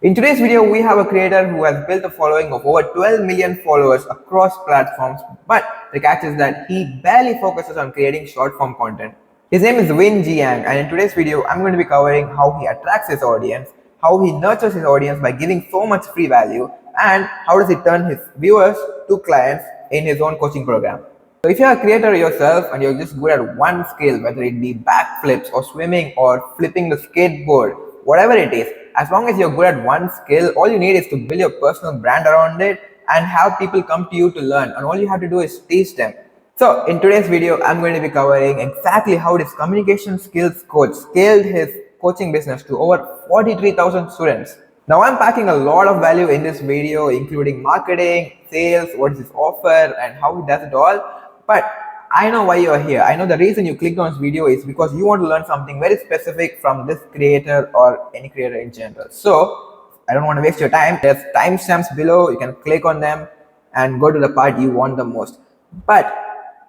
In today's video, we have a creator who has built a following of over 12 million followers across platforms, but the catch is that he barely focuses on creating short form content. His name is Vinh Giang, and in today's video, I'm going to be covering how he attracts his audience, how he nurtures his audience by giving so much free value, and how does he turn his viewers to clients in his own coaching program. So if you're a creator yourself and you're just good at one skill, whether it be backflips or swimming or flipping the skateboard, whatever it is, as long as you're good at one skill, all you need is to build your personal brand around it and have people come to you to learn. And all you have to do is teach them. So in today's video, I'm going to be covering exactly how this communication skills coach scaled his coaching business to over 43,000 students. Now I'm packing a lot of value in this video, including marketing, sales, what is his offer, and how he does it all. But I know why you are here. I know the reason you clicked on this video is because you want to learn something very specific from this creator or any creator in general. So I don't want to waste your time. There's timestamps below. You can click on them and go to the part you want the most. But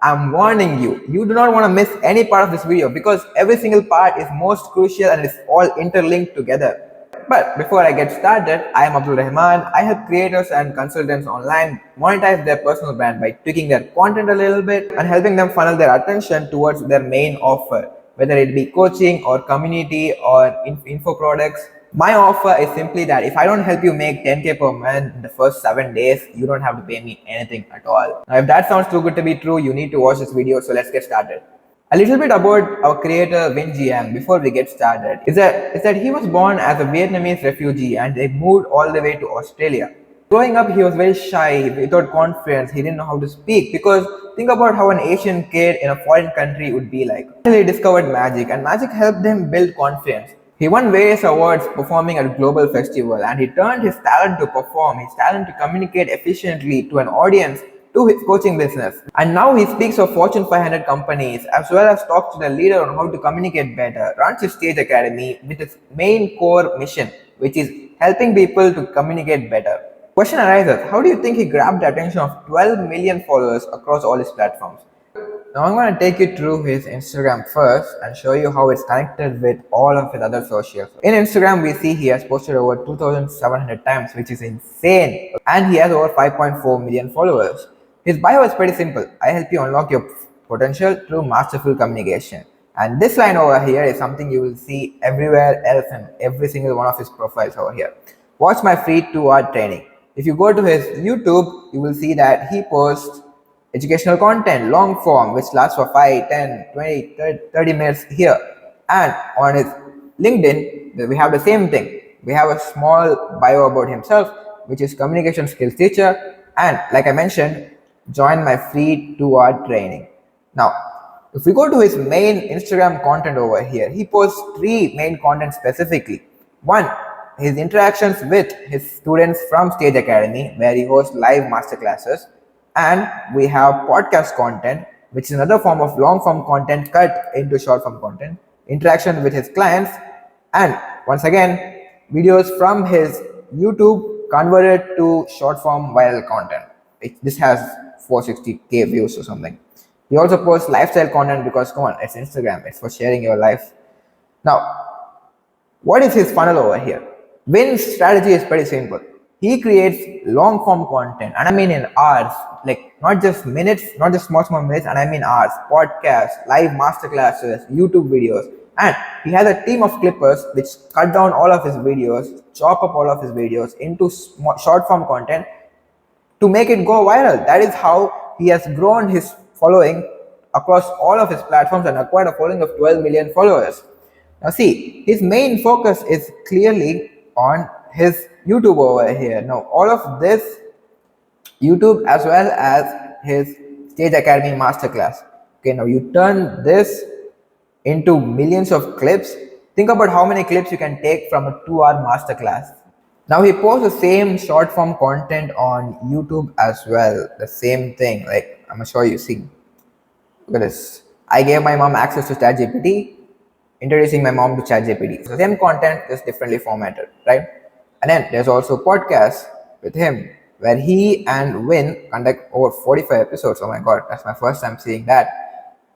I'm warning you, you do not want to miss any part of this video because every single part is most crucial and it's all interlinked together. But before I get started, I am Abdul Rahman. I help creators and consultants online monetize their personal brand by tweaking their content a little bit and helping them funnel their attention towards their main offer, whether it be coaching or community or info products. My offer is simply that if I don't help you make 10K per month in the first 7 days, you don't have to pay me anything at all. Now, if that sounds too good to be true, you need to watch this video. So let's get started. A little bit about our creator Vinh Giang before we get started is that he was born as a Vietnamese refugee and they moved all the way to Australia. Growing up, he was very shy, without confidence, he didn't know how to speak because think about how an Asian kid in a foreign country would be like. He discovered magic and magic helped him build confidence. He won various awards performing at a global festival and he turned his talent to perform, his talent to communicate efficiently to an audience to his coaching business. And now he speaks of Fortune 500 companies as well as talks to the leader on how to communicate better, runs his stage academy with its main core mission, which is helping people to communicate better. Question arises, how do you think he grabbed the attention of 12 million followers across all his platforms? Now I'm going to take you through his Instagram first and show you how it's connected with all of his other socials. In Instagram, we see he has posted over 2,700 times, which is insane. And he has over 5.4 million followers. His bio is pretty simple. I help you unlock your potential through masterful communication. And this line over here is something you will see everywhere else in every single one of his profiles over here. Watch my free 2-hour training. If you go to his YouTube, you will see that he posts educational content, long form, which lasts for 5, 10, 20, 30 minutes here. And on his LinkedIn, we have the same thing. We have a small bio about himself, which is communication skills teacher. And like I mentioned, join my free 2-hour training. Now, if we go to his main Instagram content over here, he posts 3 main content specifically. One, his interactions with his students from Stage Academy, where he hosts live masterclasses. And we have podcast content, which is another form of long form content cut into short form content, interaction with his clients, and once again, videos from his YouTube converted to short form viral content. This has 460K views or something. He also posts lifestyle content because come on, it's Instagram, it's for sharing your life. Now, what is his funnel over here? Vin's strategy is pretty simple. He creates long form content, and I mean in hours, like not just minutes, not just small minutes, and I mean hours, podcasts, live masterclasses, YouTube videos, and he has a team of clippers which cut down all of his videos, chop up all of his videos into short form content to make it go viral. That is how he has grown his following across all of his platforms and acquired a following of 12 million followers. Now see, his main focus is clearly on his YouTube over here. Now all of this YouTube as well as his Stage Academy Masterclass. Okay, now you turn this into millions of clips. Think about how many clips you can take from a 2-hour masterclass. Now he posts the same short form content on YouTube as well. The same thing. Like I'm gonna show you. See, look at this. I gave my mom access to ChatGPT. Introducing my mom to ChatGPT. So same content, just differently formatted, right? And then there's also podcasts with him where he and Vin conduct over 45 episodes. Oh my god, that's my first time seeing that.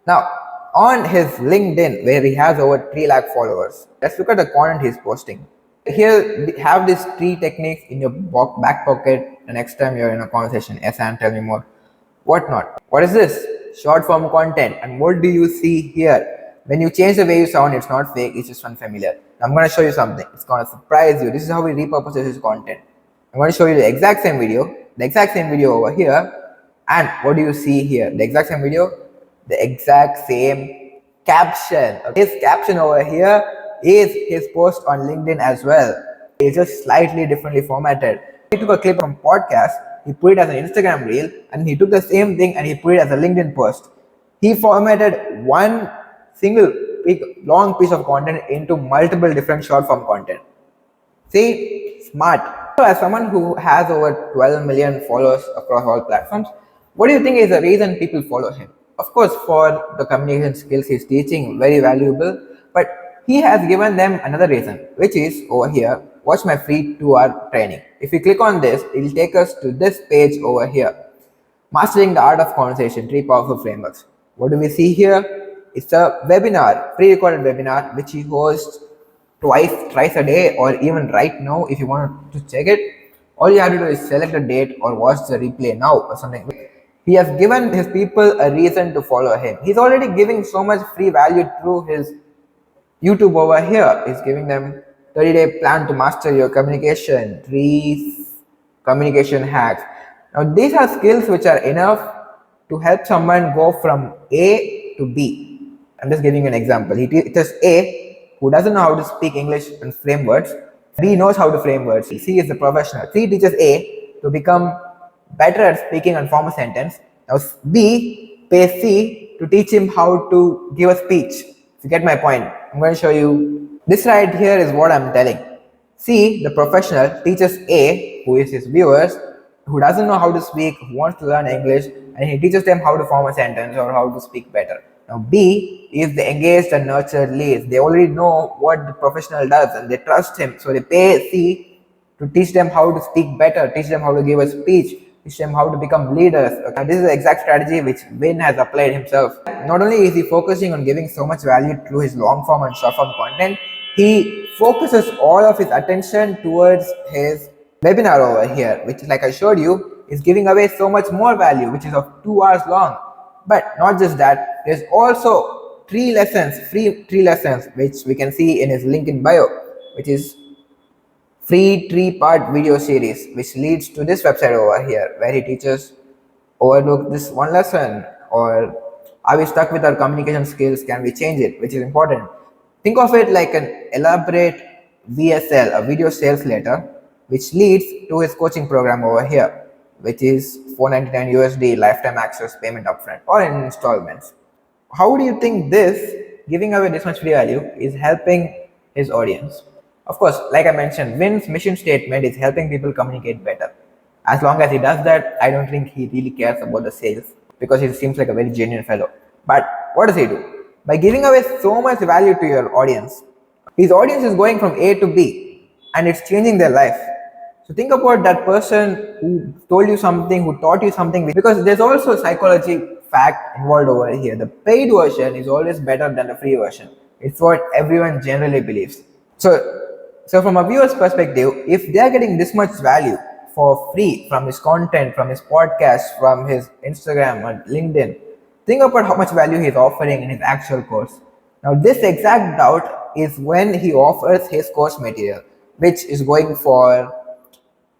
Now, on his LinkedIn, where he has over 3 lakh followers, let's look at the content he's posting. Here, have these three techniques in your back pocket the next time you're in a conversation. Yes, and tell me more. What not? What is this? Short form content. And what do you see here? When you change the way you sound, it's not fake, it's just unfamiliar. I'm going to show you something. It's going to surprise you. This is how we repurpose this content. I'm going to show you the exact same video over here. And what do you see here? The exact same video, the exact same caption. His caption over here is his post on LinkedIn as well. It's just slightly differently formatted. He took a clip from podcast, he put it as an Instagram reel, and he took the same thing and he put it as a LinkedIn post. He formatted one single big long piece of content into multiple different short form content. See, smart. So as someone who has over 12 million followers across all platforms, what do you think is the reason people follow him? Of course, for the communication skills he's teaching, very valuable, but he has given them another reason, which is over here. Watch my free 2-hour training. If you click on this, it will take us to this page over here. Mastering the Art of Conversation, 3 powerful frameworks. What do we see here? It's a webinar, pre-recorded webinar, which he hosts thrice a day, or even right now if you want to check it. All you have to do is select a date or watch the replay now or something. He has given his people a reason to follow him. He's already giving so much free value through his YouTube over here. He's giving them 30-day plan to master your communication, 3 communication hacks. Now these are skills which are enough to help someone go from A to B. I'm just giving you an example. He teaches A, who doesn't know how to speak English and frame words. B knows how to frame words. C is the professional. C teaches A to become better at speaking and form a sentence. Now B pays C to teach him how to give a speech. If you get my point, I'm going to show you. This right here is what I'm telling. C, the professional, teaches A, who is his viewers, who doesn't know how to speak, who wants to learn English, and he teaches them how to form a sentence or how to speak better. Now B is the engaged and nurtured leads. They already know what the professional does and they trust him. So they pay C to teach them how to speak better, teach them how to give a speech, teach them how to become leaders. Okay. This is the exact strategy which Vin has applied himself. Not only is he focusing on giving so much value through his long form and short form content, he focuses all of his attention towards his webinar over here, which, like I showed you, is giving away so much more value, which is of 2 hours long. But not just that, there's also free three lessons, which we can see in his link in bio, which is free 3-part video series, which leads to this website over here, where he teaches overlook this one lesson, or are we stuck with our communication skills, can we change it, which is important. Think of it like an elaborate VSL, a video sales letter, which leads to his coaching program over here, which is $499 USD lifetime access payment upfront or in installments. How do you think this giving away this much free value is helping his audience? Of course, like I mentioned, Vin's mission statement is helping people communicate better. As long as he does that, I don't think he really cares about the sales, because he seems like a very genuine fellow. But what does he do? By giving away so much value to your audience, his audience is going from A to B and it's changing their life. So think about that person who told you something, who taught you something, because there's also a psychology fact involved over here. The paid version is always better than the free version. It's what everyone generally believes. So from a viewer's perspective, if they're getting this much value for free from his content, from his podcast, from his Instagram or LinkedIn, think about how much value he's offering in his actual course. Now this exact doubt is when he offers his course material, which is going for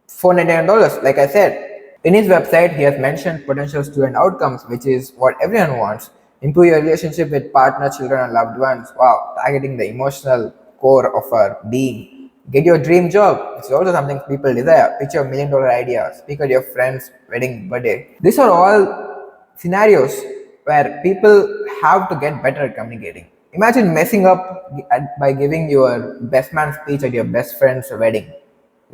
$499. Like I said, in his website, he has mentioned potential student outcomes, which is what everyone wants. Improve your relationship with partner, children, and loved ones. Wow, targeting the emotional core of our being. Get your dream job, which is also something people desire. Pitch your $1 million idea. Speak at your friend's wedding birthday. These are all scenarios where people have to get better at communicating. Imagine messing up by giving your best man speech at your best friend's wedding.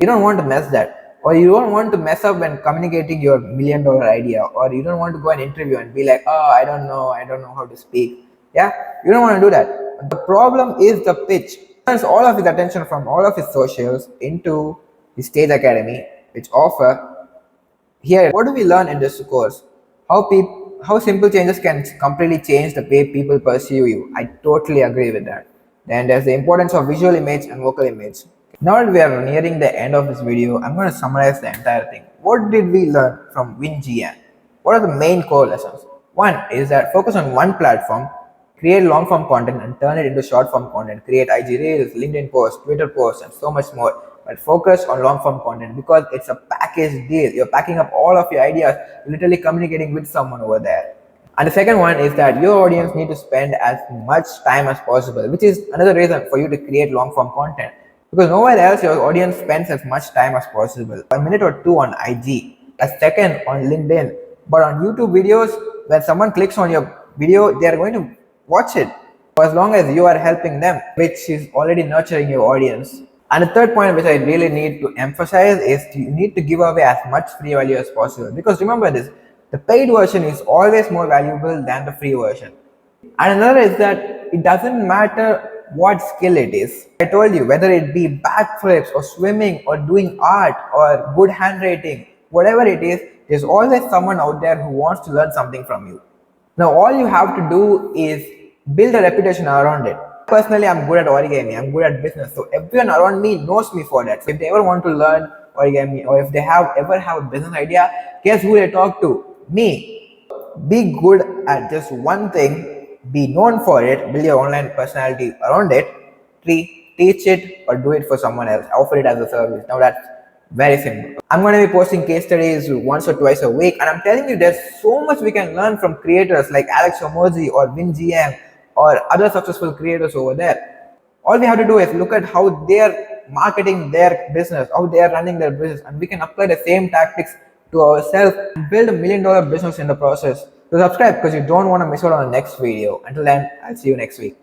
You don't want to mess that. Or you don't want to mess up when communicating your $1 million idea. Or you don't want to go and interview and be like, oh, I don't know how to speak. Yeah, you don't want to do that. The problem is the pitch. He turns all of his attention from all of his socials into the Stage Academy, which offer here. What do we learn in this course? How simple changes can completely change the way people perceive you. I totally agree with that. Then there's the importance of visual image and vocal image. Now that we are nearing the end of this video, I'm going to summarize the entire thing. What did we learn from Vinh Giang? What are the main core lessons? One is that focus on one platform, create long form content and turn it into short form content. Create IG Reels, LinkedIn posts, Twitter posts, and so much more. But focus on long form content because it's a package deal. You're packing up all of your ideas, literally communicating with someone over there. And the second one is that your audience need to spend as much time as possible, which is another reason for you to create long form content. Because nowhere else your audience spends as much time as possible. A minute or two on IG, a second on LinkedIn. But on YouTube videos, when someone clicks on your video, they are going to watch it for as long as you are helping them, which is already nurturing your audience. And the third point which I really need to emphasize is you need to give away as much free value as possible. Because remember this, the paid version is always more valuable than the free version. And another is that it doesn't matter what skill it is. I told you, whether it be backflips or swimming or doing art or good handwriting, whatever it is, there's always someone out there who wants to learn something from you. Now, all you have to do is build a reputation around it. Personally, I'm good at origami, I'm good at business, so everyone around me knows me for that. So if they ever want to learn origami or if they ever have a business idea, guess who they talk to? Me. Be good at just one thing, be known for it, build your online personality around it. 3, teach it or do it for someone else, offer it as a service. Now that's very simple. I'm going to be posting case studies once or twice a week, and I'm telling you there's so much we can learn from creators like Alex Hormozi or Vinh Giang or other successful creators over there. All we have to do is look at how they're marketing their business, how they're running their business, and we can apply the same tactics to ourselves and build $1 million business in the process. So subscribe because you don't want to miss out on the next video. Until then, I'll see you next week.